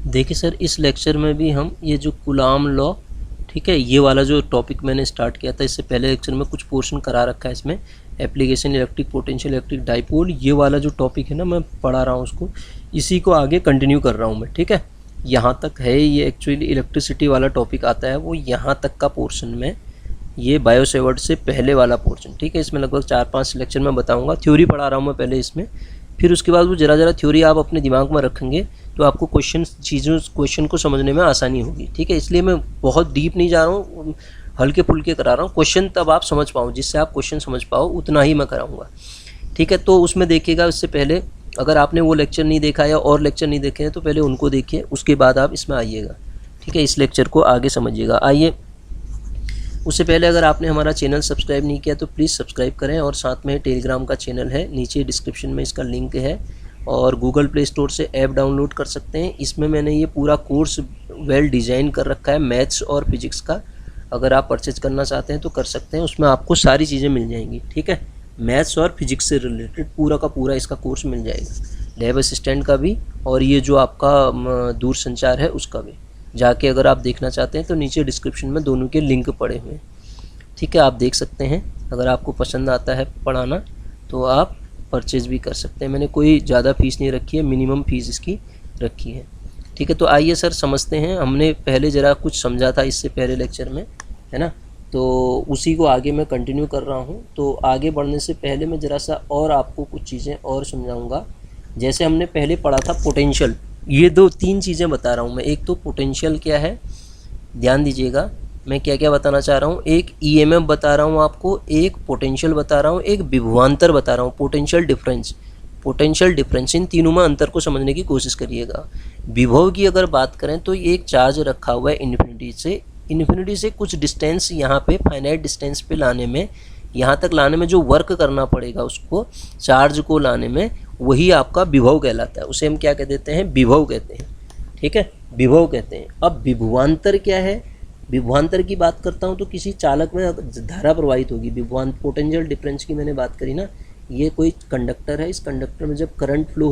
देखिए सर, इस लेक्चर में भी हम ये जो कूलाम लॉ, ठीक है, ये वाला जो टॉपिक मैंने स्टार्ट किया था इससे पहले लेक्चर में कुछ पोर्शन करा रखा है इसमें, application electric potential electric dipole, ये वाला जो टॉपिक है ना मैं पढ़ा रहा हूँ उसको, इसी को आगे कंटिन्यू कर रहा हूँ मैं, ठीक है। यहाँ तक है ये, एक्चुअली इलेक्ट्रिसिटी वाला टॉपिक आता है वो यहाँ तक का पोर्शन में, ये बायो सेवर्ट से पहले वाला पोर्शन, ठीक है। इसमें लगभग 4-5 लेक्चर में बताऊँगा, थ्योरी पढ़ा रहा हूँ मैं पहले इसमें, फिर उसके बाद वो ज़रा थ्योरी आप अपने दिमाग में रखेंगे तो आपको क्वेश्चन को समझने में आसानी होगी, ठीक है। इसलिए मैं बहुत डीप नहीं जा रहा हूँ, हल्के फुल्के करा रहा हूँ, क्वेश्चन तब आप समझ पाओ, जिससे आप क्वेश्चन समझ पाओ उतना ही मैं कराऊँगा, ठीक है। तो उसमें देखिएगा, इससे पहले अगर आपने वो लेक्चर नहीं देखा या और लेक्चर नहीं देखे हैं तो पहले उनको देखिए, उसके बाद आप इसमें आइएगा, ठीक है, इस लेक्चर को आगे समझिएगा। आइए, उससे पहले अगर आपने हमारा चैनल सब्सक्राइब नहीं किया तो प्लीज़ सब्सक्राइब करें, और साथ में टेलीग्राम का चैनल है, नीचे डिस्क्रिप्शन में इसका लिंक है, और गूगल प्ले स्टोर से ऐप डाउनलोड कर सकते हैं। इसमें मैंने ये पूरा कोर्स वेल डिज़ाइन कर रखा है मैथ्स और फिजिक्स का, अगर आप परचेज करना चाहते हैं तो कर सकते हैं, उसमें आपको सारी चीज़ें मिल जाएंगी, ठीक है। मैथ्स और फिजिक्स से रिलेटेड पूरा का पूरा इसका कोर्स मिल जाएगा, लैब असिस्टेंट का भी और ये जो आपका दूर संचार है उसका भी। जाके अगर आप देखना चाहते हैं तो नीचे डिस्क्रिप्शन में दोनों के लिंक पड़े हुए हैं, ठीक है, आप देख सकते हैं। अगर आपको पसंद आता है पढ़ाना तो आप परचेज भी कर सकते हैं, मैंने कोई ज़्यादा फ़ीस नहीं रखी है, मिनिमम फ़ीस इसकी रखी है, ठीक है। तो आइए सर समझते हैं, हमने पहले ज़रा कुछ समझा था इससे पहले लेक्चर में, है ना, तो उसी को आगे मैं कंटिन्यू कर रहा हूँ। तो आगे बढ़ने से पहले मैं ज़रा सा और आपको कुछ चीज़ें और समझाऊँगा। जैसे हमने पहले पढ़ा था पोटेंशियल, ये 2-3 चीज़ें बता रहा हूँ मैं। एक तो पोटेंशियल क्या है, ध्यान दीजिएगा मैं क्या क्या बताना चाह रहा हूँ। एक ईएमएफ बता रहा हूँ आपको, एक पोटेंशियल बता रहा हूँ, एक विभवांतर बता रहा हूँ, पोटेंशियल डिफरेंस, इन तीनों में अंतर को समझने की कोशिश करिएगा। विभव की अगर बात करें तो ये एक चार्ज रखा हुआ है इन्फिनिटी से कुछ डिस्टेंस, यहाँ पे फाइनाइट डिस्टेंस पे लाने में, यहाँ तक लाने में जो वर्क करना पड़ेगा उसको, चार्ज को लाने में, वही आपका विभव कहलाता है। उसे हम क्या कह देते हैं, विभव कहते हैं, ठीक है, विभव कहते हैं। अब विभवांतर क्या है, विभवांतर की बात करता हूँ तो किसी चालक में धारा प्रवाहित होगी। पोटेंशियल डिफरेंस की मैंने बात करी ना, ये कोई कंडक्टर है, इस कंडक्टर में जब करंट फ्लो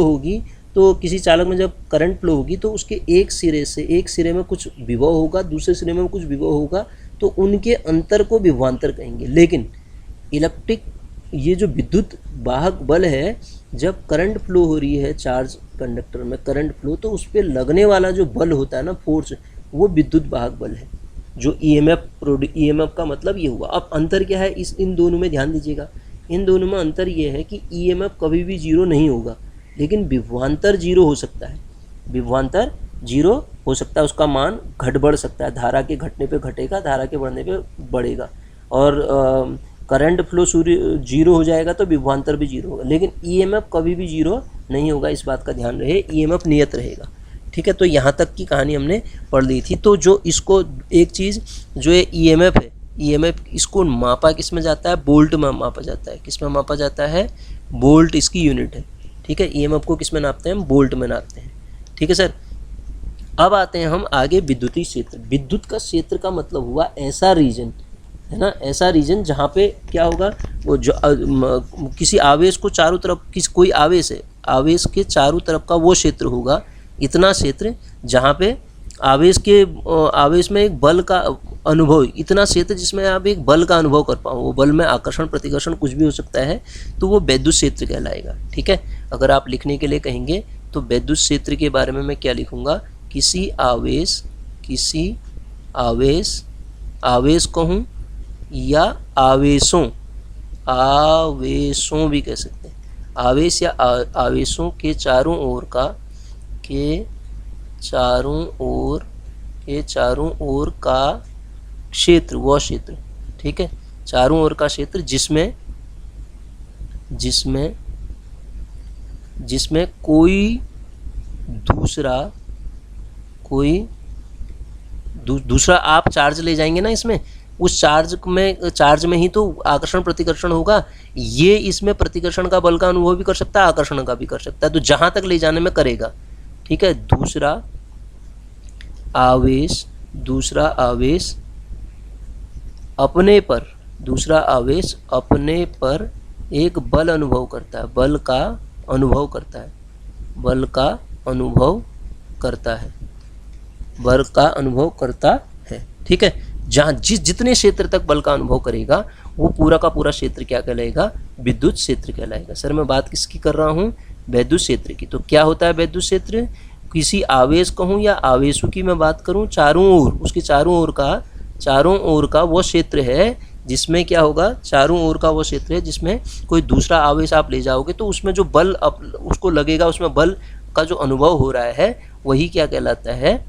होगी, तो किसी चालक में जब करंट फ्लो होगी तो उसके एक सिरे में कुछ विभव होगा, दूसरे सिरे में कुछ विभव होगा, तो उनके अंतर को विभवांतर कहेंगे। लेकिन इलेक्ट्रिक, ये जो विद्युत वाहक बल है, जब करंट फ्लो हो रही है चार्ज कंडक्टर में करंट फ्लो, तो उस पर लगने वाला जो बल होता है ना, फोर्स, वो विद्युत वाहक बल है, जो ईएमएफ का मतलब ये हुआ। अब अंतर क्या है इन दोनों में, ध्यान दीजिएगा, इन दोनों में अंतर ये है कि ईएमएफ कभी भी जीरो नहीं होगा, लेकिन विभवांतर जीरो हो सकता है, विभवांतर जीरो हो सकता है, उसका मान घट बढ़ सकता है, धारा के घटने पे घटेगा, धारा के बढ़ने पे बढ़ेगा, और करंट फ्लो जीरो हो जाएगा तो विभवांतर भी जीरो होगा, लेकिन ईएमएफ कभी भी जीरो नहीं होगा, इस बात का ध्यान रहे, ईएमएफ नियत रहेगा, ठीक है। तो यहाँ तक की कहानी हमने पढ़ ली थी। तो जो इसको एक चीज़, जो ये ईएमएफ है, ईएमएफ इसको मापा किस में जाता है, बोल्ट में मापा जाता है। किस में मापा जाता है, बोल्ट इसकी यूनिट है, ठीक है। ईएमएफ को किस में नापते हैं, हम बोल्ट में नापते हैं, ठीक है सर। अब आते हैं हम आगे विद्युतीय क्षेत्र। विद्युत का क्षेत्र का मतलब हुआ ऐसा रीजन, है ना, ऐसा रीजन जहाँ पे क्या होगा, वो जो किसी आवेश को चारों तरफ, कोई आवेश है, आवेश के चारों तरफ का वो क्षेत्र होगा, इतना क्षेत्र जहाँ पे आवेश में एक बल का अनुभव, इतना क्षेत्र जिसमें आप एक बल का अनुभव कर पाओ, वो बल में आकर्षण प्रतिकर्षण कुछ भी हो सकता है, तो वो विद्युत क्षेत्र कहलाएगा, ठीक है। अगर आप लिखने के लिए कहेंगे तो विद्युत क्षेत्र के बारे में मैं क्या लिखूँगा, किसी आवेश कहूँ या आवेशों भी कह सकते हैं, आवेश या आवेशों के चारों ओर का क्षेत्र, वह क्षेत्र, ठीक है, चारों ओर का क्षेत्र जिसमें कोई दूसरा आप चार्ज ले जाएंगे ना, इसमें उस चार्ज में ही तो आकर्षण प्रतिकर्षण होगा, ये इसमें प्रतिकर्षण का बल का अनुभव भी कर सकता है, आकर्षण का भी कर सकता है, तो जहाँ तक ले जाने में करेगा, ठीक है। दूसरा आवेश अपने पर एक बल का अनुभव करता है, अनुभव करता है, बल का अनुभव करता है। ठीक है, जहाँ जितने क्षेत्र तक बल का अनुभव करेगा वो पूरा का पूरा क्षेत्र क्या कहलाएगा, विद्युत क्षेत्र कहलाएगा। सर मैं बात किसकी कर रहा हूँ, विद्युत क्षेत्र की। तो क्या होता है विद्युत क्षेत्र, किसी आवेश कहूँ या आवेशों की मैं बात करूँ, चारों ओर, उसके चारों ओर का वो क्षेत्र है जिसमें क्या होगा, चारों ओर का वो क्षेत्र है जिसमें कोई दूसरा आवेश आप ले जाओगे तो उसमें जो बल उसको लगेगा, उसमें बल का जो अनुभव हो रहा है वही क्या कहलाता है,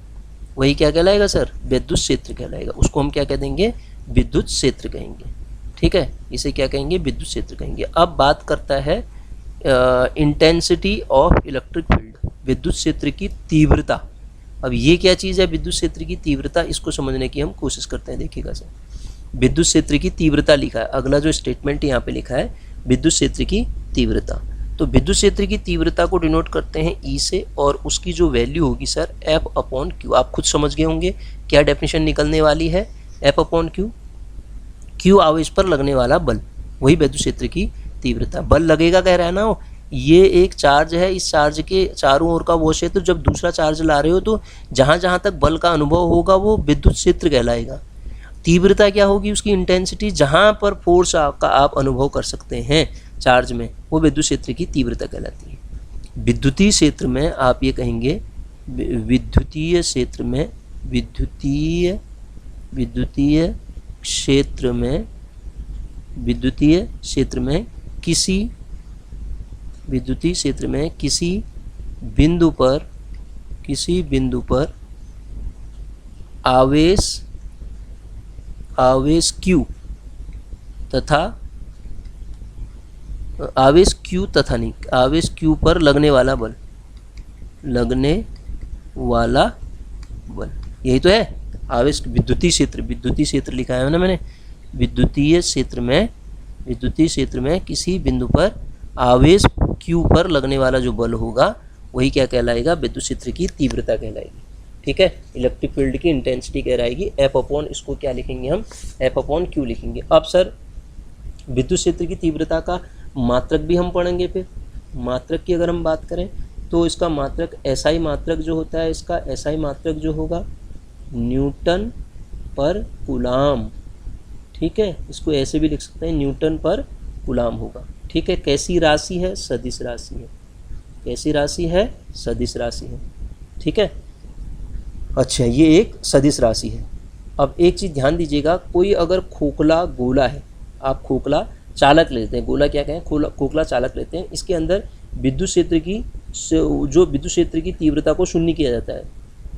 वही क्या कहलाएगा सर, विद्युत क्षेत्र कहलाएगा। उसको हम क्या कह देंगे, विद्युत क्षेत्र कहेंगे। ठीक है, इसे क्या कहेंगे, विद्युत क्षेत्र कहेंगे। अब बात करता है इंटेंसिटी ऑफ इलेक्ट्रिक फील्ड, विद्युत क्षेत्र की तीव्रता। अब ये क्या चीज़ है विद्युत क्षेत्र की तीव्रता, इसको समझने की हम कोशिश करते हैं। देखिएगा सर, विद्युत क्षेत्र की तीव्रता लिखा है, अगला जो स्टेटमेंट यहाँ पे लिखा है विद्युत क्षेत्र की तीव्रता। तो विद्युत क्षेत्र की तीव्रता को डिनोट करते हैं ई से, और उसकी जो वैल्यू होगी सर एफ अपॉन क्यू। आप खुद समझ गए होंगे क्या डेफिनेशन निकलने वाली है, एफ अपॉन क्यू, क्यू आवेश पर लगने वाला बल, वही विद्युत क्षेत्र की तीव्रता। बल लगेगा कह रहा है ना, ये एक चार्ज है, इस चार्ज के चारों ओर का वो क्षेत्र, जब दूसरा चार्ज ला रहे हो तो जहाँ जहाँ तक बल का अनुभव होगा वो विद्युत क्षेत्र कहलाएगा। तीव्रता क्या होगी, उसकी इंटेंसिटी, जहाँ पर फोर्स का आप अनुभव कर सकते हैं चार्ज में, वो विद्युत क्षेत्र की तीव्रता कहलाती है। विद्युतीय क्षेत्र में आप ये कहेंगे, विद्युतीय क्षेत्र में, विद्युतीय क्षेत्र में, विद्युतीय क्षेत्र में किसी बिंदु पर आवेश Q पर लगने वाला बल, यही तो है आवेश। विद्युतीय क्षेत्र लिखा है ना मैंने, विद्युतीय क्षेत्र में किसी बिंदु पर आवेश Q पर लगने वाला जो बल होगा वही क्या कहलाएगा, विद्युत क्षेत्र की तीव्रता कहलाएगी। ठीक है, इलेक्ट्रिक फील्ड की इंटेंसिटी कहलाएगी एफ अपॉन, इसको क्या लिखेंगे हम, एफ अपॉन क्यू लिखेंगे। अब सर विद्युत क्षेत्र की तीव्रता का मात्रक भी हम पढ़ेंगे। फिर मात्रक की अगर हम बात करें तो इसका मात्रक एसआई मात्रक जो होता है, इसका एसआई मात्रक जो होगा न्यूटन पर कूलाम। ठीक है, इसको ऐसे भी लिख सकते हैं, न्यूटन पर कूलाम होगा। ठीक है, कैसी राशि है, सदिश राशि है। कैसी राशि है, सदिश राशि है। ठीक है, अच्छा ये एक सदिश राशि है। अब एक चीज़ ध्यान दीजिएगा, कोई अगर खोखला गोला है, आप खोखला चालक लेते हैं, गोला क्या कहें, खोखला चालक लेते हैं, इसके अंदर विद्युत क्षेत्र की तीव्रता को शून्य किया जाता है।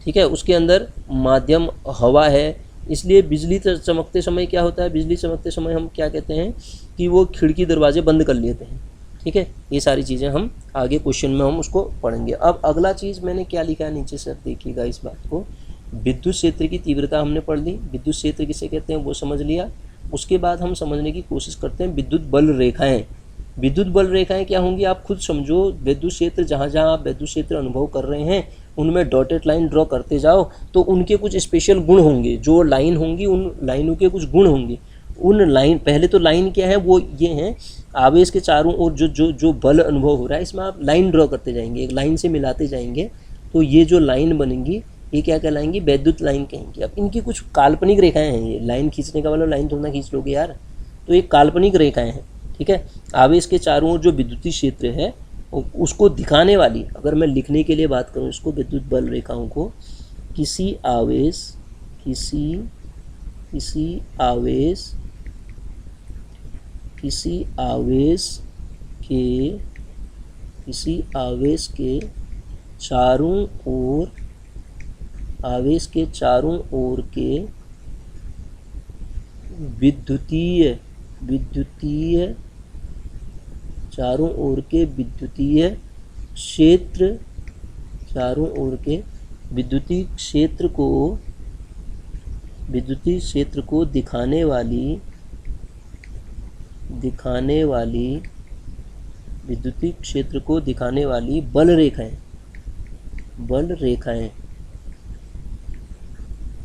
ठीक है, उसके अंदर माध्यम हवा है, इसलिए बिजली चमकते समय क्या होता है, बिजली चमकते समय हम क्या कहते हैं कि वो खिड़की दरवाजे बंद कर लेते हैं। ठीक है, ये सारी चीज़ें हम आगे क्वेश्चन में हम उसको पढ़ेंगे। अब अगला चीज़ मैंने क्या लिखा है नीचे से, देखिएगा इस बात को। विद्युत क्षेत्र की तीव्रता हमने पढ़ ली, विद्युत क्षेत्र किसे कहते हैं वो समझ लिया। उसके बाद हम समझने की कोशिश करते हैं विद्युत बल रेखाएं। विद्युत बल रेखाएं क्या होंगी, आप खुद समझो। विद्युत क्षेत्र जहाँ जहाँ आप विद्युत क्षेत्र अनुभव कर रहे हैं उनमें डॉटेड लाइन ड्रॉ करते जाओ, तो उनके कुछ स्पेशल गुण होंगे, जो लाइन होंगी उन लाइनों के कुछ गुण होंगे। उन लाइन, पहले तो लाइन क्या है, वो ये हैं आवेश के चारों ओर जो बल अनुभव हो रहा है, इसमें आप लाइन ड्रॉ करते जाएंगे, एक लाइन से मिलाते जाएंगे, तो ये जो लाइन बनेंगी ये क्या कहलाएंगी, वैद्युत लाइन कहेंगे। अब इनकी कुछ काल्पनिक रेखाएं हैं, ये लाइन खींचने का मतलब लाइन थोड़ा खींच लोगे यार, तो ये काल्पनिक रेखाएं हैं। ठीक है, आवेश के चारों ओर जो विद्युतीय क्षेत्र है उसको दिखाने वाली, अगर मैं लिखने के लिए बात करूँ इसको, विद्युत बल रेखाओं को किसी आवेश के चारों ओर के विद्युतीय क्षेत्र को दिखाने वाली बल रेखाएं।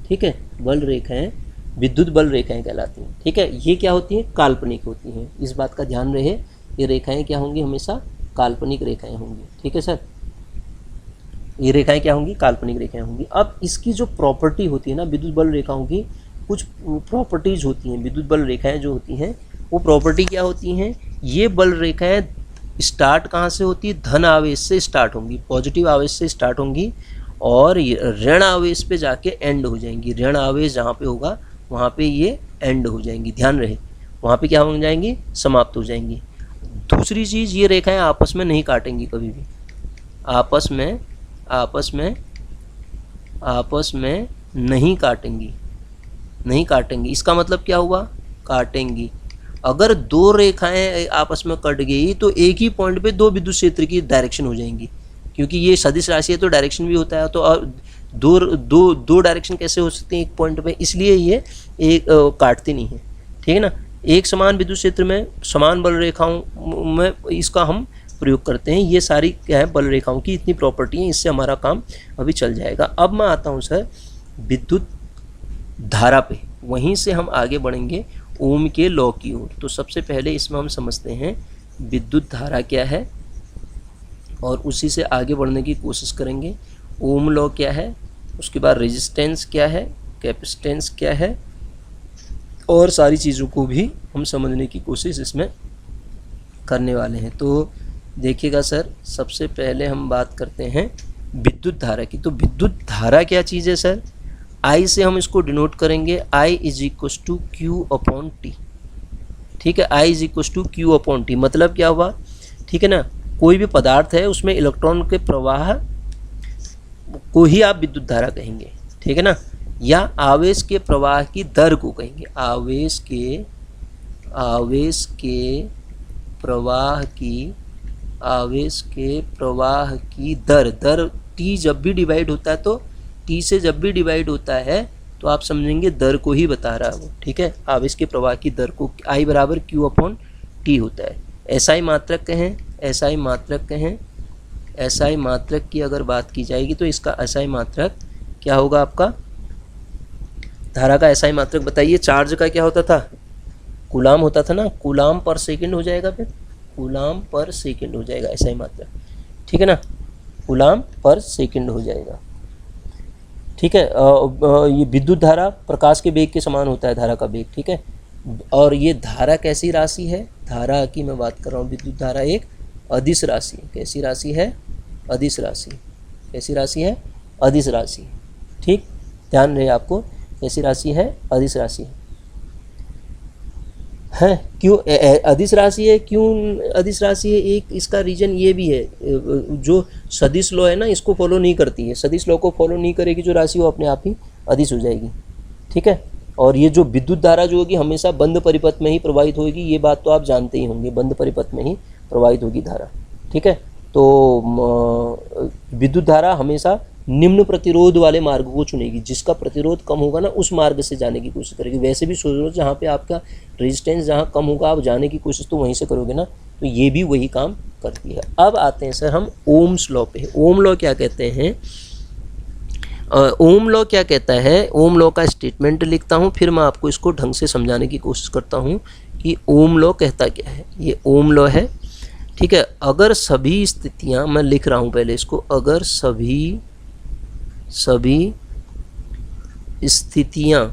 ठीक है, बल रेखाएं विद्युत बल रेखाएं कहलाती हैं। ठीक है, ये क्या होती हैं, काल्पनिक होती हैं, इस बात का ध्यान रहे। ये रेखाएं क्या होंगी, हमेशा काल्पनिक रेखाएं होंगी। ठीक है सर, ये रेखाएं क्या होंगी, काल्पनिक रेखाएं होंगी। अब इसकी जो प्रॉपर्टी होती है ना विद्युत बल रेखाओं की, कुछ प्रॉपर्टीज होती हैं। विद्युत बल रेखाएं जो होती हैं वो प्रॉपर्टी क्या होती हैं, ये बल रेखाएं स्टार्ट कहाँ से होती है, धन आवेश से स्टार्ट होंगी, पॉजिटिव आवेश से स्टार्ट होंगी और ऋण आवेश पे जाके एंड हो जाएंगी। ऋण आवेश जहाँ पे होगा वहाँ पे ये एंड हो जाएंगी, ध्यान रहे, वहाँ पे क्या हो जाएंगी, समाप्त हो जाएंगी। दूसरी चीज़, ये रेखाएं आपस में नहीं काटेंगी कभी भी, आपस में नहीं काटेंगी, नहीं काटेंगी। इसका मतलब क्या हुआ, काटेंगी। अगर दो रेखाएं आपस में कट गई तो एक ही पॉइंट पे दो विद्युत क्षेत्र की डायरेक्शन हो जाएंगी, क्योंकि ये सदिश राशि है तो डायरेक्शन भी होता है। तो दो डायरेक्शन कैसे हो सकते हैं एक पॉइंट पे, इसलिए ये एक काटती नहीं है, ठीक है ना। एक समान विद्युत क्षेत्र में समान बल रेखाओं में इसका हम प्रयोग करते हैं। ये सारी क्या है, बल रेखाओं की इतनी प्रॉपर्टी है, इससे हमारा काम अभी चल जाएगा। अब मैं आता हूँ सर विद्युत धारा पे, वहीं से हम आगे बढ़ेंगे ओम के लॉ की ओर। तो सबसे पहले इसमें हम समझते हैं विद्युत धारा क्या है और उसी से आगे बढ़ने की कोशिश करेंगे। ओम लॉ क्या है, उसके बाद रेजिस्टेंस क्या है, कैपेसिटेंस क्या है, और सारी चीज़ों को भी हम समझने की कोशिश इसमें करने वाले हैं। तो देखिएगा सर, सबसे पहले हम बात करते हैं विद्युत धारा की। तो विद्युत धारा क्या चीज़ है सर, I से हम इसको डिनोट करेंगे, I is equal to Q upon T, ठीक है। I is equal to Q upon T मतलब क्या हुआ, ठीक है ना। कोई भी पदार्थ है उसमें इलेक्ट्रॉन के प्रवाह को ही आप विद्युत धारा कहेंगे, ठीक है ना, या आवेश के प्रवाह की दर को कहेंगे, आवेश के प्रवाह की दर टी जब भी डिवाइड होता है, तो टी से जब भी डिवाइड होता है तो आप समझेंगे दर को ही बता रहा है वो, ठीक है। आवेश के प्रवाह की दर को I बराबर क्यू अपॉन टी होता है। SI मात्रक कहें, SI मात्रक की अगर बात की जाएगी तो इसका SI मात्रक क्या होगा आपका, धारा का SI मात्रक बताइए। चार्ज का क्या होता था, कूलाम होता था ना, कूलाम पर सेकंड हो जाएगा, फिर कूलाम पर सेकंड हो जाएगा SI मात्रक, ठीक है ना, कूलाम पर सेकंड हो जाएगा, ठीक है। ये विद्युत धारा प्रकाश के वेग के समान होता है, धारा का वेग, ठीक है। और ये धारा कैसी राशि है, धारा की मैं बात कर रहा हूँ, विद्युत धारा एक अदिश राशि है। कैसी राशि है, अदिश राशि। कैसी राशि है, अदिश राशि, ठीक, ध्यान रहे आपको, कैसी राशि है, अदिश राशि है। क्यों अदिश राशि है, क्यों अदिश राशि है, एक इसका रीजन ये भी है, जो सदिश लॉ है ना इसको फॉलो नहीं करती है, सदिश लॉ को फॉलो नहीं करेगी जो राशि वो अपने आप ही अदिश हो जाएगी, ठीक है। और ये जो विद्युत धारा जो होगी हमेशा बंद परिपथ में ही प्रवाहित होगी, ये बात तो आप जानते ही होंगे, बंद परिपथ में ही प्रवाहित होगी धारा, ठीक है। तो विद्युत धारा हमेशा निम्न प्रतिरोध वाले मार्ग को चुनेगी, जिसका प्रतिरोध कम होगा ना उस मार्ग से जाने की कोशिश करेगी। वैसे भी सोच लो जहाँ पे आपका रेजिस्टेंस जहाँ कम होगा आप जाने की कोशिश तो वहीं से करोगे ना, तो ये भी वही काम करती है। अब आते हैं सर हम ओम्स लॉ पे। ओम लॉ क्या कहते हैं, ओम लॉ क्या कहता है, ओम लॉ का स्टेटमेंट लिखता हूँ, फिर मैं आपको इसको ढंग से समझाने की कोशिश करता हूँ कि ओम लॉ कहता क्या है। ये ओम लॉ है, ठीक है। अगर सभी स्थितियाँ, मैं लिख रहा हूँ पहले इसको, अगर सभी स्थितियाँ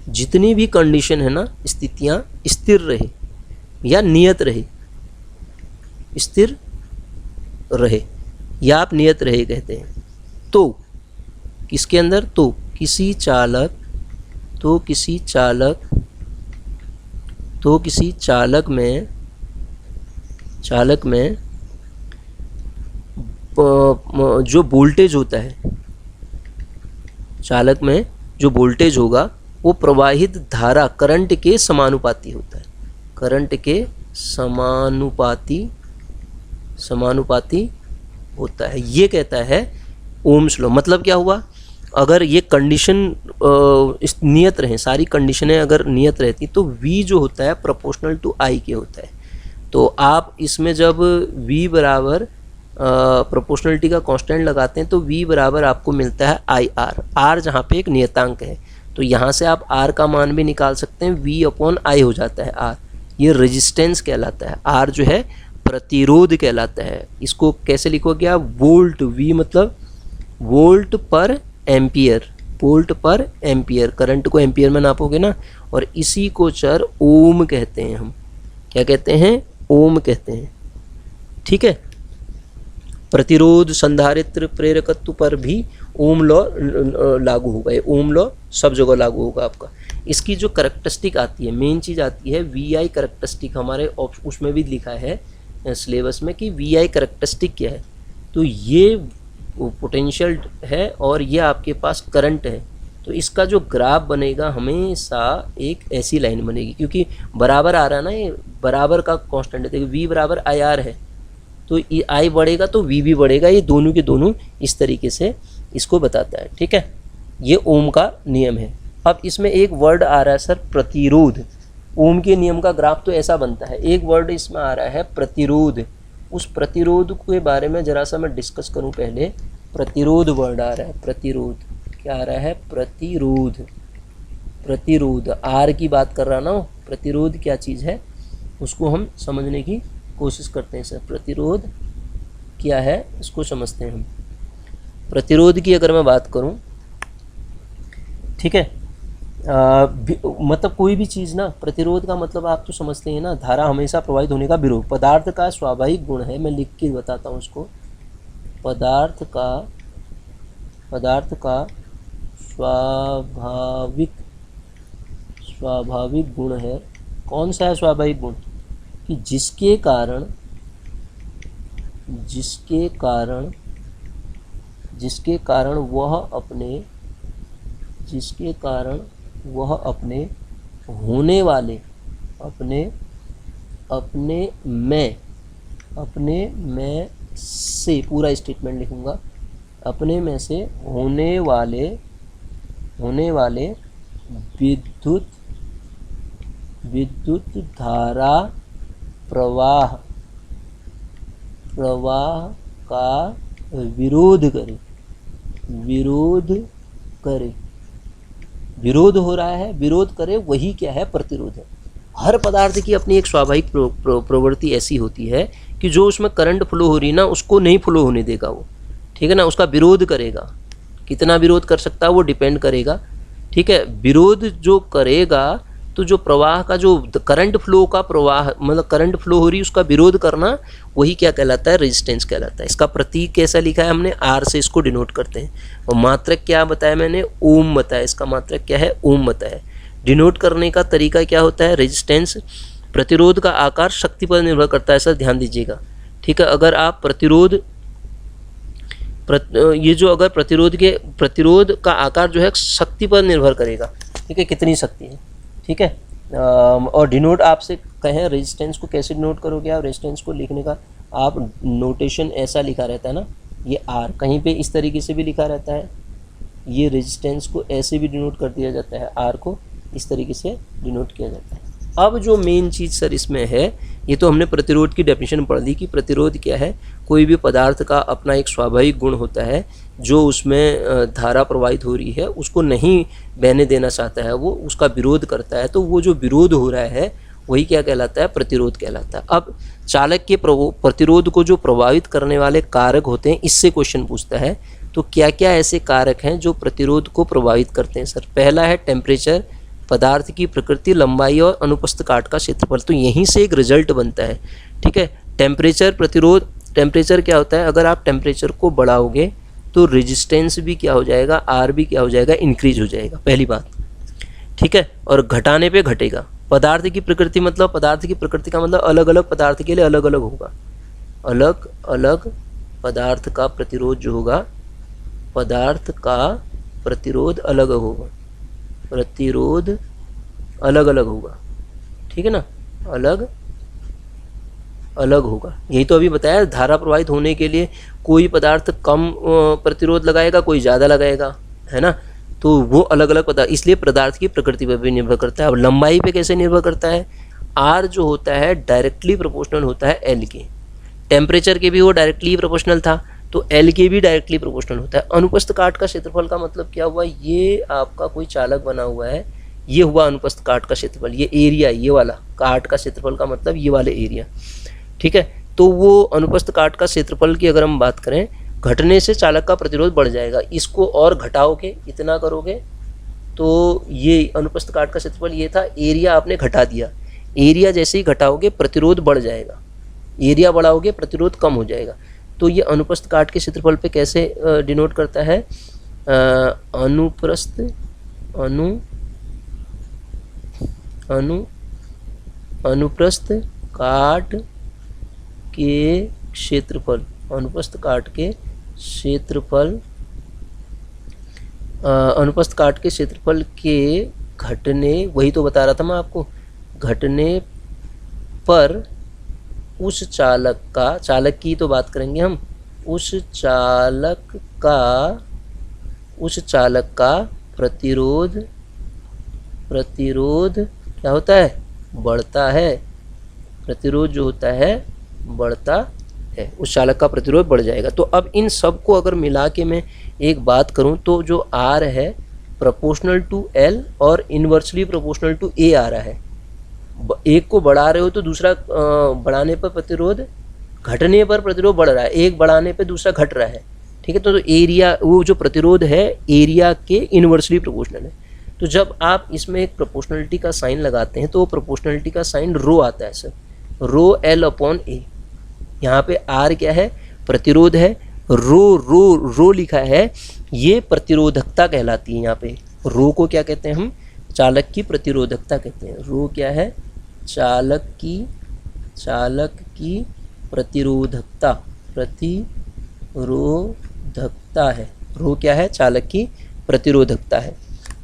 जितनी भी कंडीशन है ना, स्थितियाँ स्थिर रहे या नियत रहे, स्थिर रहे या आप नियत रहे कहते हैं, तो किसके अंदर, तो किसी चालक में जो वोल्टेज होता है, चालक में जो वोल्टेज होगा वो प्रवाहित धारा करंट के समानुपाती होता है, करंट के समानुपाती होता है। ये कहता है ओम्स लॉ। मतलब क्या हुआ, अगर ये कंडीशन नियत रहे, सारी कंडीशनें अगर नियत रहती तो V जो होता है प्रोपोर्शनल टू I के होता है। तो आप इसमें जब V बराबर प्रोपोर्शनलिटी का कांस्टेंट लगाते हैं तो V बराबर आपको मिलता है IR, R जहाँ पे एक नियतांक है, तो यहाँ से आप R का मान भी निकाल सकते हैं, V अपॉन I हो जाता है R। ये रेजिस्टेंस कहलाता है, R जो है प्रतिरोध कहलाता है। इसको कैसे लिखोगे आप? वोल्ट, वी मतलब वोल्ट पर एम्पियर, वोल्ट पर एम्पियर, करंट को एम्पियर में नापोगे ना। और इसी को चर ओम कहते हैं हम। क्या कहते हैं? ओम कहते हैं। ठीक है। प्रतिरोध, संधारित्र, प्रेरकत्व पर भी ओम लॉ लागू होगा। ये ओम लॉ सब जगह लागू होगा आपका। इसकी जो करैक्टरिस्टिक आती है, मेन चीज़ आती है वी आई करैक्टरिस्टिक। हमारे उसमें भी लिखा है सिलेबस में कि वी आई करैक्टरिस्टिक क्या है। तो ये पोटेंशियल है और ये आपके पास करंट है। तो इसका जो ग्राफ बनेगा हमेशा एक ऐसी लाइन बनेगी, क्योंकि बराबर आ रहा है ना, ये बराबर का कांस्टेंट है। देखिए वी बराबर आई आर है, तो आई बढ़ेगा तो वी भी बढ़ेगा। ये दोनों के दोनों इस तरीके से इसको बताता है। ठीक है, ये ओम का नियम है। अब इसमें एक वर्ड आ रहा है सर प्रतिरोध। ओम के नियम का ग्राफ तो ऐसा बनता है। एक वर्ड इसमें आ रहा है प्रतिरोध। उस प्रतिरोध के बारे में ज़रा सा मैं डिस्कस करूं पहले। प्रतिरोध वर्ड आ रहा है, प्रतिरोध क्या आ रहा है? प्रतिरोध, प्रतिरोध आर की बात कर रहा ना हो। प्रतिरोध क्या चीज़ है उसको हम समझने की कोशिश करते हैं सर। प्रतिरोध क्या है इसको समझते हैं हम। प्रतिरोध की अगर मैं बात करूं, ठीक है, मतलब कोई भी चीज़ ना, प्रतिरोध का मतलब आप तो समझते हैं ना, धारा हमेशा प्रवाहित होने का विरोध। पदार्थ का स्वाभाविक गुण है, मैं लिख के बताता हूँ उसको। पदार्थ का स्वाभाविक गुण है। कौन सा है स्वाभाविक गुण? कि जिसके कारण वह अपने होने वाले अपने में से, पूरा स्टेटमेंट लिखूंगा, अपने में से होने वाले विद्युत धारा प्रवाह का विरोध हो रहा है, विरोध करे, वही क्या है? प्रतिरोध है। हर पदार्थ की अपनी एक स्वाभाविक प्रवृत्ति ऐसी होती है कि जो उसमें करंट फ्लो हो रही ना, उसको नहीं फ्लो होने देगा वो। ठीक है ना, उसका विरोध करेगा। कितना विरोध कर सकता है वो डिपेंड करेगा। ठीक है, विरोध जो करेगा तो जो प्रवाह का, जो करंट फ्लो का प्रवाह, मतलब करंट फ्लो हो रही उसका विरोध करना, वही क्या कहलाता है? रेजिस्टेंस कहलाता है। इसका प्रतीक कैसा लिखा है हमने? आर से इसको डिनोट करते हैं। और मात्रक क्या बताया मैंने? ओम बताया। इसका मात्रक क्या है? ओम बताया। डिनोट करने का तरीका क्या होता है? रेजिस्टेंस। प्रतिरोध का आकार शक्ति पर निर्भर करता है सर, ध्यान दीजिएगा। ठीक है, अगर आप प्रतिरोध का आकार जो है शक्ति पर निर्भर करेगा। ठीक है, कितनी शक्ति है। ठीक है, और डिनोट आपसे कहें रेजिस्टेंस को कैसे डिनोट करोगे आप? रेजिस्टेंस को लिखने का आप नोटेशन ऐसा लिखा रहता है ना, ये आर, कहीं पे इस तरीके से भी लिखा रहता है। ये रेजिस्टेंस को ऐसे भी डिनोट कर दिया जाता है, आर को इस तरीके से डिनोट किया जाता है। अब जो मेन चीज़ सर इसमें है, ये तो हमने प्रतिरोध की डेफिनेशन पढ़ ली कि प्रतिरोध क्या है। कोई भी पदार्थ का अपना एक स्वाभाविक गुण होता है, जो उसमें धारा प्रवाहित हो रही है उसको नहीं बहने देना चाहता है, वो उसका विरोध करता है। तो वो जो विरोध हो रहा है वही क्या कहलाता है? प्रतिरोध कहलाता है। अब चालक के प्रतिरोध को जो प्रभावित करने वाले कारक होते हैं, इससे क्वेश्चन पूछता है। तो क्या क्या ऐसे कारक हैं जो प्रतिरोध को प्रभावित करते हैं सर? पहला है टेम्परेचर, पदार्थ की प्रकृति, लंबाई और अनुपस्थ काट का क्षेत्रफल। तो यहीं से एक रिजल्ट बनता है। ठीक है, टेम्परेचर, प्रतिरोध। टेम्परेचर क्या होता है? अगर आप टेम्परेचर को बढ़ाओगे तो रेजिस्टेंस भी क्या हो जाएगा? आर भी क्या हो जाएगा? इंक्रीज हो जाएगा, पहली बात। ठीक है, और घटाने पे घटेगा। पदार्थ की प्रकृति मतलब, पदार्थ की प्रकृति का मतलब अलग अलग पदार्थ के लिए अलग अलग होगा। अलग अलग पदार्थ का प्रतिरोध जो होगा, पदार्थ का प्रतिरोध अलग होगा, प्रतिरोध अलग अलग होगा। ठीक है ना, अलग अलग होगा। यही तो अभी बताया, धारा प्रवाहित होने के लिए कोई पदार्थ कम प्रतिरोध लगाएगा, कोई ज़्यादा लगाएगा, है ना। तो वो अलग अलग पदार्थ, इसलिए पदार्थ की प्रकृति पर भी निर्भर करता है। अब लंबाई पे कैसे निर्भर करता है? आर जो होता है डायरेक्टली प्रोपोर्शनल होता है एल के। टेम्परेचर के भी वो डायरेक्टली प्रोपोर्शनल था, तो एल के भी डायरेक्टली प्रोपोर्शनल होता है। अनुपस्थ काट का क्षेत्रफल का मतलब क्या हुआ? ये आपका कोई चालक बना हुआ है, ये हुआ अनुपस्थ काट का क्षेत्रफल। ये एरिया, ये वाला काट का क्षेत्रफल का मतलब ये वाले एरिया। ठीक है, तो वो अनुप्रस्थ काट का क्षेत्रफल की अगर हम बात करें, घटने से चालक का प्रतिरोध बढ़ जाएगा। इसको और घटाओगे, इतना करोगे तो ये अनुप्रस्थ काट का क्षेत्रफल ये था, एरिया आपने घटा दिया, एरिया जैसे ही घटाओगे प्रतिरोध बढ़ जाएगा, एरिया बढ़ाओगे प्रतिरोध कम हो जाएगा। तो ये अनुप्रस्थ काट के क्षेत्रफल पे कैसे डिनोट करता है, अनुप्रस्थ अनुप्रस्थ काट के क्षेत्रफल, अनुप्रस्थ काट के क्षेत्रफल, अनुप्रस्थ काट के क्षेत्रफल के घटने, वही तो बता रहा था मैं आपको, घटने पर उस चालक का, चालक की तो बात करेंगे हम, उस चालक का प्रतिरोध क्या होता है, बढ़ता है। प्रतिरोध जो होता है बढ़ता है, उस चालक का प्रतिरोध बढ़ जाएगा। तो अब इन सब को अगर मिला के मैं एक बात करूं तो जो आर है प्रोपोर्शनल टू एल और इनवर्सली प्रोपोर्शनल टू ए आ रहा है। एक को बढ़ा रहे हो तो दूसरा बढ़ाने पर प्रतिरोध, घटने पर प्रतिरोध बढ़ रहा है, एक बढ़ाने पर दूसरा घट रहा है। ठीक है, तो एरिया, वो जो प्रतिरोध है एरिया के इनवर्सली प्रोपोर्शनल है। तो जब आप इसमें एक प्रोपोर्शनलिटी का साइन लगाते हैं तो वो प्रोपोर्शनलिटी का साइन रो आता है सर, रो एल अपॉन ए। यहाँ पे आर क्या है, प्रतिरोध है, रो लिखा है, ये प्रतिरोधकता कहलाती है। यहाँ पे रो को क्या कहते हैं हम, चालक की प्रतिरोधकता कहते हैं। रो क्या है, चालक की प्रतिरोधकता है। रो क्या है, चालक की प्रतिरोधकता है।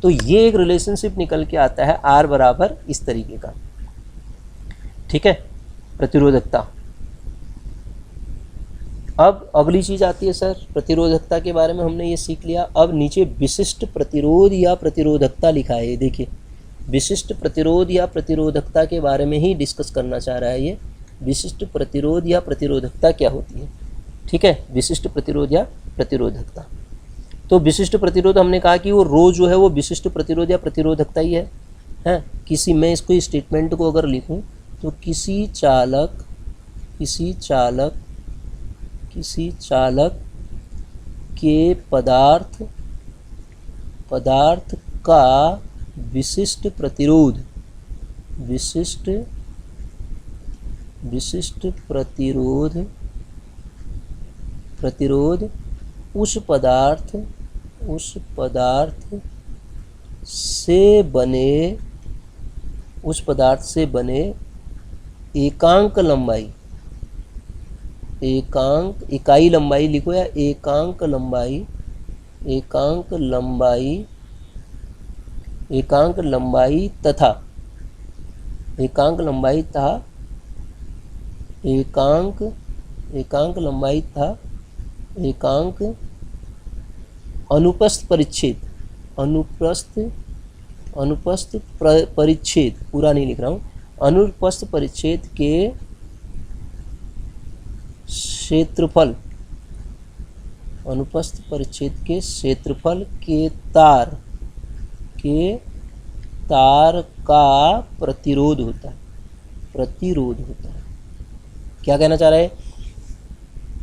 तो ये एक रिलेशनशिप निकल के आता है आर बराबर इस तरीके का। ठीक है, प्रतिरोधकता। अब अगली चीज आती है सर, प्रतिरोधकता के बारे में हमने ये सीख लिया। अब नीचे विशिष्ट प्रतिरोध या प्रतिरोधकता लिखा है, ये देखिए, विशिष्ट प्रतिरोध या प्रतिरोधकता के बारे में ही डिस्कस करना चाह रहा है ये। विशिष्ट प्रतिरोध या प्रतिरोधकता क्या होती है, ठीक है, विशिष्ट प्रतिरोध या प्रतिरोधकता। तो विशिष्ट प्रतिरोध हमने कहा कि वो रो जो है वो विशिष्ट प्रतिरोध या प्रतिरोधकता ही है। किसी, मैं इसको स्टेटमेंट को अगर लिखूं तो किसी चालक के पदार्थ का विशिष्ट प्रतिरोध उस पदार्थ से बने एकांक लंबाई, इकाई लंबाई लिखो या एकांक लंबाई तथा एकांक अनुप्रस्थ परिच्छेद, पूरा नहीं लिख रहा हूँ, अनुप्रस्थ परिच्छेद के क्षेत्रफल, अनुप्रस्थ परिच्छेद के क्षेत्रफल के तार का प्रतिरोध होता है। क्या कहना चाह रहा है,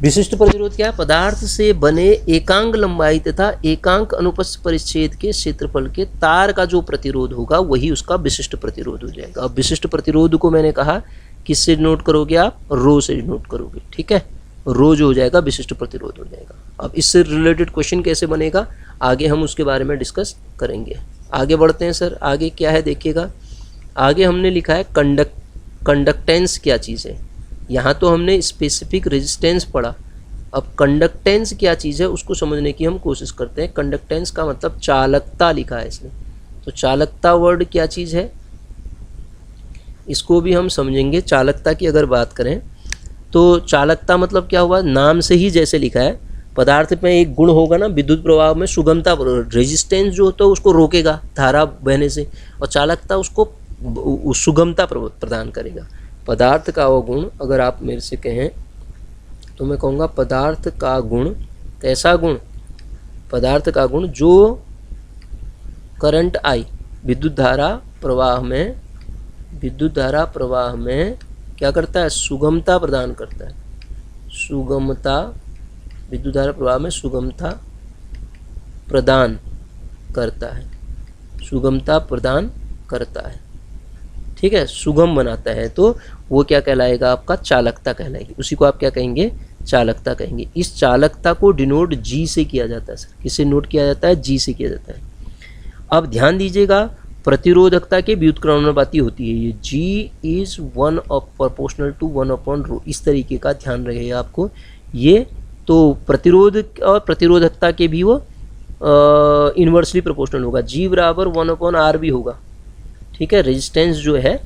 विशिष्ट प्रतिरोध क्या है, पदार्थ से बने एकांक लंबाई तथा एकांक अनुप्रस्थ परिच्छेद के क्षेत्रफल के तार का जो प्रतिरोध होगा वही उसका विशिष्ट प्रतिरोध हो जाएगा। अब विशिष्ट प्रतिरोध को मैंने कहा किससे नोट करोगे आप, रो से नोट करोगे। ठीक है, रो जो हो जाएगा विशिष्ट प्रतिरोध हो जाएगा। अब इससे रिलेटेड क्वेश्चन कैसे बनेगा आगे हम उसके बारे में डिस्कस करेंगे। आगे बढ़ते हैं सर, आगे क्या है देखिएगा। आगे हमने लिखा है कंडक्टेंस क्या चीज़ है। यहाँ तो हमने स्पेसिफिक रेजिस्टेंस पढ़ा, अब कंडक्टेंस क्या चीज़ है उसको समझने की हम कोशिश करते हैं। कंडक्टेंस का मतलब चालकता लिखा है इसमें, तो चालकता वर्ड क्या चीज़ है इसको भी हम समझेंगे। चालकता की अगर बात करें तो चालकता मतलब क्या हुआ, नाम से ही जैसे लिखा है, पदार्थ में एक गुण होगा ना, विद्युत प्रवाह में सुगमता, रेजिस्टेंस जो होता है उसको रोकेगा धारा बहने से, और चालकता उसको सुगमता प्रदान करेगा। पदार्थ का वो गुण अगर आप मेरे से कहें तो मैं कहूँगा पदार्थ का गुण, कैसा गुण, पदार्थ का गुण जो करंट आई, विद्युत धारा प्रवाह में क्या करता है, सुगमता प्रदान करता है, सुगमता, विद्युत धारा प्रवाह में सुगमता प्रदान करता है, सुगमता प्रदान करता है, ठीक है, सुगम बनाता है, तो वो क्या कहलाएगा, आपका चालकता कहलाएगी। उसी को आप क्या कहेंगे, चालकता कहेंगे। इस चालकता को डिनोट जी से किया जाता है सर, किससे नोट किया जाता है, जी से किया जाता है। अब ध्यान दीजिएगा, प्रतिरोधकता के व्युत्क्रमणानुपाती होती है ये, जी इज 1 प्रोपोर्शनल टू 1/ρ, इस तरीके का ध्यान रहेगा आपको ये। तो प्रतिरोध और प्रतिरोधकता के भी वो इन्वर्सली प्रोपोर्शनल होगा, जी बराबर 1/r भी होगा, ठीक है। रेजिस्टेंस जो है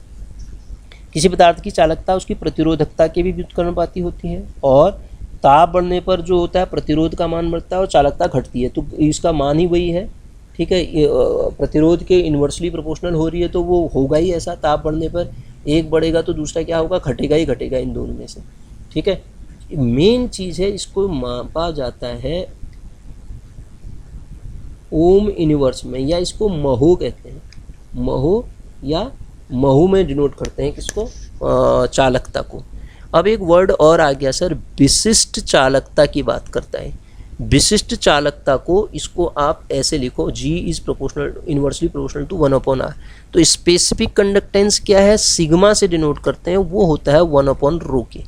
किसी पदार्थ की चालकता उसकी प्रतिरोधकता के भी व्युत्क्रमणानुपाती होती है, और ताप बढ़ने पर जो होता है प्रतिरोध का मान बढ़ता है और चालकता घटती है, तो इसका मान ही वही है, ठीक है। प्रतिरोध के इन्वर्सली प्रोपोर्शनल हो रही है तो वो होगा ही ऐसा, ताप बढ़ने पर एक बढ़ेगा तो दूसरा क्या होगा, घटेगा ही घटेगा इन दोनों में से, ठीक है। मेन चीज़ है, इसको मापा जाता है ओम इनवर्स में, या इसको महो कहते हैं, महो या महू में डिनोट करते हैं किसको, चालकता को। अब एक वर्ड और आ गया सर, विशिष्ट चालकता की बात करता है। विशिष्ट चालकता को, इसको आप ऐसे लिखो, G is proportional inversely proportional to 1/r। तो स्पेसिफिक कंडक्टेंस क्या है, सिग्मा से डिनोट करते हैं, वो होता है 1/ρ के,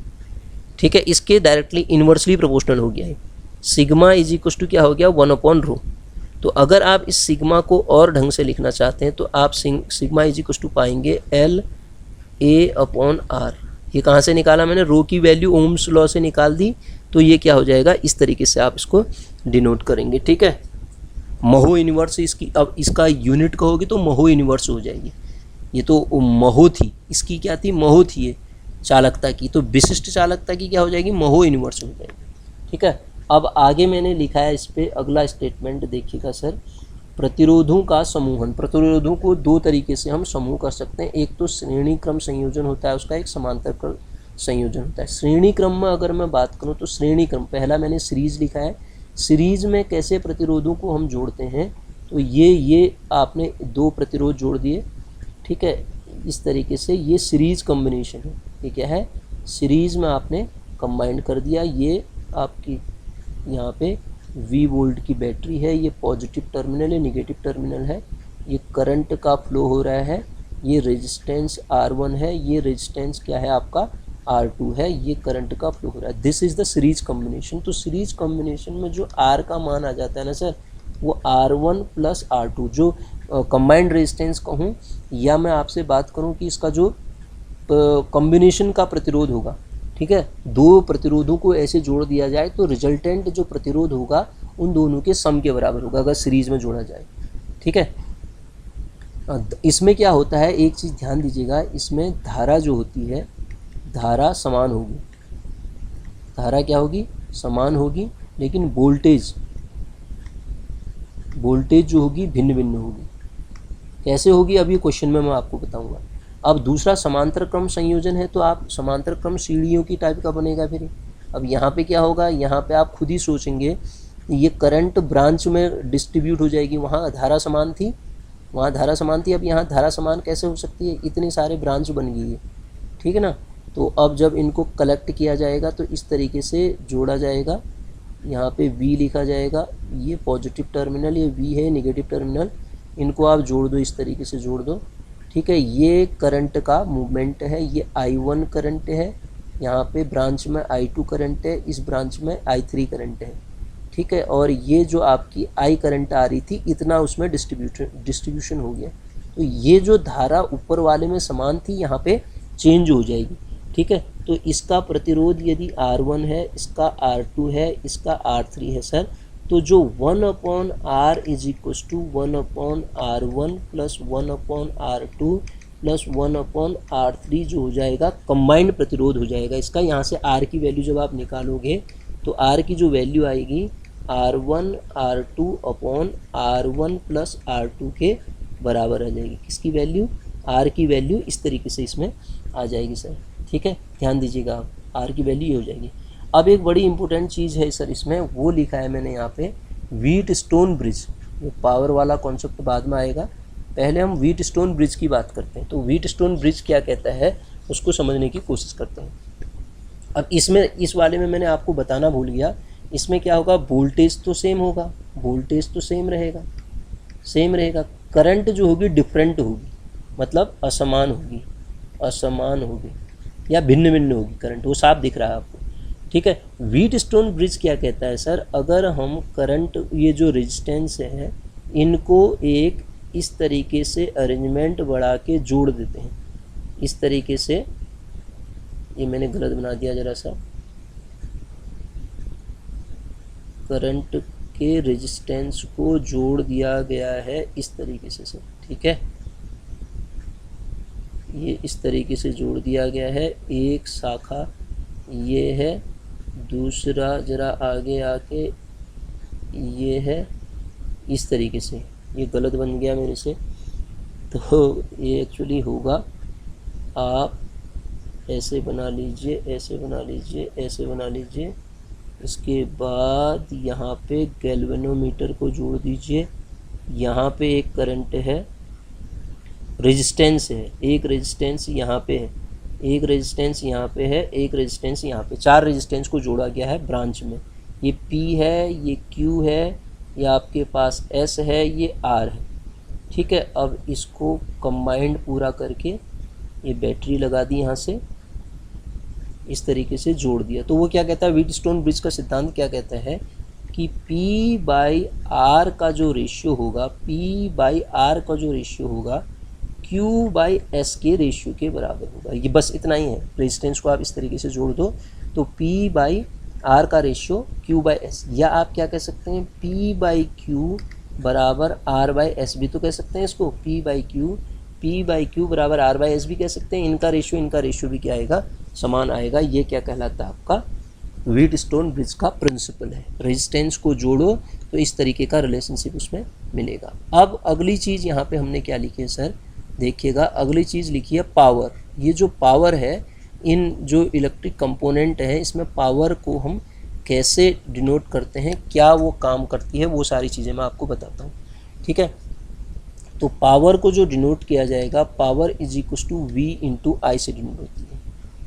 ठीक है। इसके डायरेक्टली इन्वर्सली प्रोपोर्शनल हो गया है, सिग्मा इज इक्वल टू क्या हो गया, 1/ρ। तो अगर आप इस सिग्मा को और ढंग से लिखना चाहते हैं तो आप सिग्मा इज इक्वल टू पाएंगे LA/r। ये कहाँ से निकाला मैंने, रो की वैल्यू ओम्स लॉ से निकाल दी, तो ये क्या हो जाएगा, इस तरीके से आप इसको डिनोट करेंगे, ठीक है। महो इन्वर्स इसकी, अब इसका यूनिट कहोगे तो महो इन्वर्स हो जाएगी। ये तो महो थी, इसकी क्या थी, महो थी ये चालकता की, तो विशिष्ट चालकता की क्या हो जाएगी, महो इन्वर्स हो जाएगी, ठीक है। अब आगे मैंने लिखा है इस पे अगला स्टेटमेंट, देखिएगा सर, प्रतिरोधों का समूहन। प्रतिरोधों को दो तरीके से हम समूह कर सकते हैं, एक तो श्रेणी क्रम संयोजन होता है उसका, एक समांतर क्रम संयोजन होता है। श्रेणी क्रम में अगर मैं बात करूं तो श्रेणी क्रम, पहला मैंने सीरीज लिखा है, सीरीज में कैसे प्रतिरोधों को हम जोड़ते हैं, तो ये आपने दो प्रतिरोध जोड़ दिए, ठीक है, इस तरीके से ये सीरीज कॉम्बिनेशन है। ये क्या है, सीरीज में आपने कंबाइंड कर दिया। ये आपकी यहाँ पे V वोल्ट की बैटरी है, ये पॉजिटिव टर्मिनल है, निगेटिव टर्मिनल है, ये करंट का फ्लो हो रहा है, ये रेजिस्टेंस R1 है, ये रेजिस्टेंस क्या है आपका R2 है, ये करंट का फ्लो हो रहा है। This is the series combination. तो सीरीज कॉम्बिनेशन में जो R का मान आ जाता है ना सर, वो R1 प्लस R2, जो कंबाइंड रेजिस्टेंस कहूँ या मैं आपसे बात करूँ कि इसका जो कॉम्बिनेशन का प्रतिरोध होगा, ठीक है, दो प्रतिरोधों को ऐसे जोड़ दिया जाए तो रिजल्टेंट जो प्रतिरोध होगा उन दोनों के सम के बराबर होगा अगर सीरीज में जोड़ा जाए, ठीक है। इसमें क्या होता है, एक चीज़ ध्यान दीजिएगा, इसमें धारा जो होती है, धारा समान होगी, धारा क्या होगी, समान होगी, लेकिन वोल्टेज जो होगी भिन्न भिन्न होगी। कैसे होगी, अभी क्वेश्चन में मैं आपको बताऊंगा। अब दूसरा समांतर क्रम संयोजन है, तो आप समांतर क्रम सीढ़ियों की टाइप का बनेगा फिर। अब यहाँ पे क्या होगा, यहाँ पे आप खुद ही सोचेंगे, ये करंट ब्रांच में डिस्ट्रीब्यूट हो जाएगी, वहाँ धारा समान थी, वहाँ धारा समान थी, अब यहाँ धारा समान कैसे हो सकती है, इतने सारे ब्रांच बन गई है, ठीक है ना। तो अब जब इनको कलेक्ट किया जाएगा तो इस तरीके से जोड़ा जाएगा, यहाँ पे V लिखा जाएगा, ये पॉजिटिव टर्मिनल, ये V है निगेटिव टर्मिनल, इनको आप जोड़ दो, इस तरीके से जोड़ दो, ठीक है। ये करंट का मूवमेंट है, ये I1 करंट है, यहाँ पे ब्रांच में I2 करंट है, इस ब्रांच में I3 करंट है, ठीक है। और ये जो आपकी I करंट आ रही थी, इतना उसमें डिस्ट्रीब्यूशन हो गया, तो ये जो धारा ऊपर वाले में समान थी यहाँ पे चेंज हो जाएगी, ठीक है। तो इसका प्रतिरोध यदि R1 है, इसका R2 है, इसका R3 है सर, तो जो 1/r is equal to 1/r1 plus 1/r2 plus 1/r3 जो हो जाएगा कंबाइंड प्रतिरोध हो जाएगा इसका। यहाँ से R की वैल्यू जब आप निकालोगे तो R की जो वैल्यू आएगी R1 R2 upon R1 plus R2 के बराबर आ जाएगी। किसकी वैल्यू, R की वैल्यू इस तरीके से इसमें आ जाएगी सर, ठीक है, ध्यान दीजिएगा आप, R की वैल्यू ये हो जाएगी। अब एक बड़ी इंपॉर्टेंट चीज़ है सर इसमें, वो लिखा है मैंने यहाँ पे व्हीटस्टोन ब्रिज। वो पावर वाला कॉन्सेप्ट बाद में आएगा, पहले हम व्हीटस्टोन ब्रिज की बात करते हैं। तो व्हीटस्टोन ब्रिज क्या कहता है, उसको समझने की कोशिश करते हैं। अब इसमें इस वाले में मैंने आपको बताना भूल गया, इसमें क्या होगा, वोल्टेज तो सेम होगा, वोल्टेज तो सेम रहेगा, सेम रहेगा, करंट जो होगी डिफरेंट होगी, मतलब असमान होगी, असमान होगी या भिन्न भिन्न होगी करंट, वो साफ दिख रहा है आपको, ठीक है। व्हीटस्टोन ब्रिज क्या कहता है सर, अगर हम करंट ये जो रेजिस्टेंस है इनको एक इस तरीके से अरेंजमेंट बढ़ा के जोड़ देते हैं, इस तरीके से, ये मैंने गलत बना दिया ज़रा सा, करंट के रेजिस्टेंस को जोड़ दिया गया है इस तरीके से सर, ठीक है, ये इस तरीके से जोड़ दिया गया है, एक शाखा ये है, दूसरा ज़रा आगे आके ये है, इस तरीके से, ये गलत बन गया मेरे से, तो ये एक्चुअली होगा, आप ऐसे बना लीजिए, ऐसे बना लीजिए, ऐसे बना लीजिए, इसके बाद यहाँ पे गैल्वेनोमीटर को जोड़ दीजिए, यहाँ पे एक करंट है, रेजिस्टेंस है, एक रेजिस्टेंस यहाँ पे है, एक रेजिस्टेंस यहाँ पे है, एक रेजिस्टेंस यहाँ पे, 4 रेजिस्टेंस को जोड़ा गया है ब्रांच में, ये P है, ये Q है, ये आपके पास S है, ये R है, ठीक है। अब इसको कंबाइंड पूरा करके ये बैटरी लगा दी, यहाँ से इस तरीके से जोड़ दिया, तो वो क्या कहता है, व्हीटस्टोन ब्रिज का सिद्धांत क्या कहता है कि P/R का जो रेशियो होगा, P/R का जो रेशियो होगा Q/S के रेशियो के बराबर होगा, ये बस इतना ही है। रेजिस्टेंस को आप इस तरीके से जोड़ दो तो P/R का रेशियो Q/S, या आप क्या कह सकते हैं, P/Q बराबर R/S भी तो कह सकते हैं इसको, P/Q बराबर R/S भी कह सकते हैं, इनका रेशियो भी क्या आएगा, समान आएगा। ये क्या कहलाता है, आपका व्हीटस्टोन ब्रिज का प्रिंसिपल है। रेजिस्टेंस को जोड़ो तो इस तरीके का रिलेशनशिप उसमें मिलेगा। अब अगली चीज़ यहाँ पे हमने क्या लिखी है सर, देखिएगा, अगली चीज़ लिखी है पावर। ये जो पावर है, इन जो इलेक्ट्रिक कंपोनेंट है इसमें पावर को हम कैसे डिनोट करते हैं, क्या वो काम करती है, वो सारी चीज़ें मैं आपको बताता हूँ, ठीक है। तो पावर को जो डिनोट किया जाएगा, power is equal to V into I से डिनोट होती है,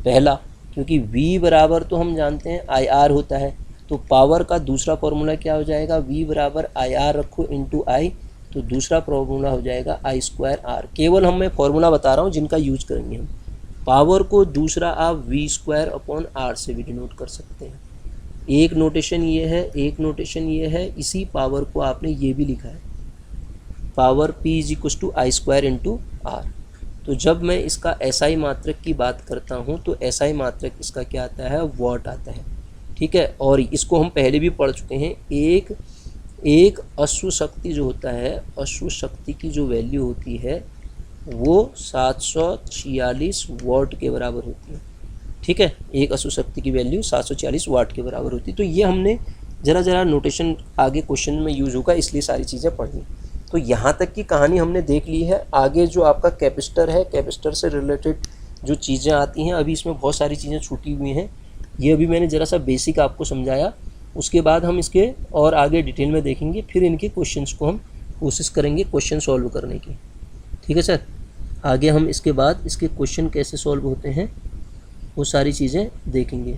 पहला, क्योंकि V बराबर तो हम जानते हैं IR होता है, तो पावर का दूसरा फॉर्मूला क्या हो जाएगा, V बराबर IR रखो इंटू आई, तो दूसरा फॉर्मूला हो जाएगा I²R। केवल मैं फॉर्मूला बता रहा हूँ जिनका यूज करेंगे हम। पावर को दूसरा आप V²/R से भी डिनोट कर सकते हैं। एक नोटेशन ये है, एक नोटेशन ये है, इसी पावर को आपने ये भी लिखा है, power P is equal to I² into R। तो जब मैं इसका SI मात्रक की बात करता हूँ तो SI मात्रक इसका क्या आता है, वॉट आता है, ठीक है। और इसको हम पहले भी पढ़ चुके हैं, एक अश्व शक्ति जो होता है, अश्व शक्ति की जो वैल्यू होती है वो 746 वाट के बराबर होती है, ठीक है। एक अश्व शक्ति की वैल्यू 746 वाट के बराबर होती है। तो ये हमने ज़रा नोटेशन आगे क्वेश्चन में यूज होगा, इसलिए सारी चीज़ें पढ़ी। तो यहाँ तक की कहानी हमने देख ली है। आगे जो आपका कैपेसिटर है, कैपेसिटर से रिलेटेड जो चीज़ें आती हैं, अभी इसमें बहुत सारी चीज़ें छूटी हुई हैं, ये अभी मैंने ज़रा सा बेसिक आपको समझाया। उसके बाद हम इसके और आगे डिटेल में देखेंगे, फिर इनके क्वेश्चंस को हम कोशिश करेंगे क्वेश्चन सॉल्व करने की, ठीक है सर। आगे हम इसके बाद इसके क्वेश्चन कैसे सॉल्व होते हैं वो सारी चीज़ें देखेंगे।